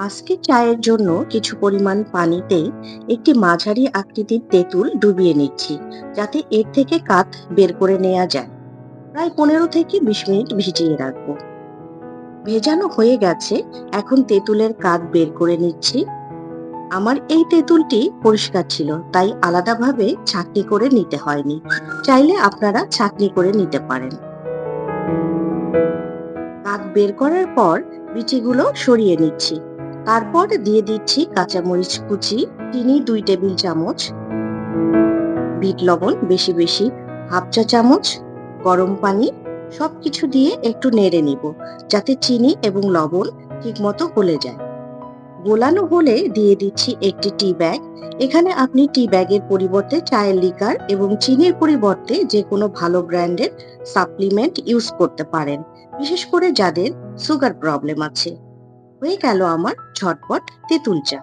আজকে চায়ের জন্য কিছু পরিমাণ পানিতে একটি মাঝারি আকৃতির তেঁতুল ডুবিয়ে নিচ্ছি, যাতে এর থেকে কাঠ বের করে নেওয়া যায়। প্রায় 15 থেকে 20 মিনিট ভিজিয়ে রাখবো। ভেজানো হয়ে গেছে। এখন তেঁতুলের কাঠ বের করে নিচ্ছি। আমার এই তেঁতুলটি পরিষ্কার ছিল, তাই আলাদাভাবে ছাঁকনি করে নিতে হয়নি। চাইলে আপনারা ছাঁকনি করে নিতে পারেন। কাঠ বের করার পর বিচিগুলো সরিয়ে নিচ্ছি। তারপর দিয়ে দিচ্ছি কাঁচামরিচ কুচি, চিনি 2 টেবিল চামচ, বিট লবণ বেশি বেশি ½ চা চামচ, গরম পানি, সবকিছু দিয়ে একটু নেড়ে নিব, যাতে চিনি এবং লবণ ঠিকমতো গলে যায়। গোলানো হলে দিয়ে দিচ্ছি একটি টি ব্যাগ। এখানে আপনি টি ব্যাগের পরিবর্তে চায়ের লিকার এবং চিনির পরিবর্তে যে কোনো ভালো ব্র্যান্ডের সাপ্লিমেন্ট ইউজ করতে পারেন, বিশেষ করে যাদের সুগার প্রবলেম আছে। হয়ে গেল আমার ঝটপট তেঁতুল চা।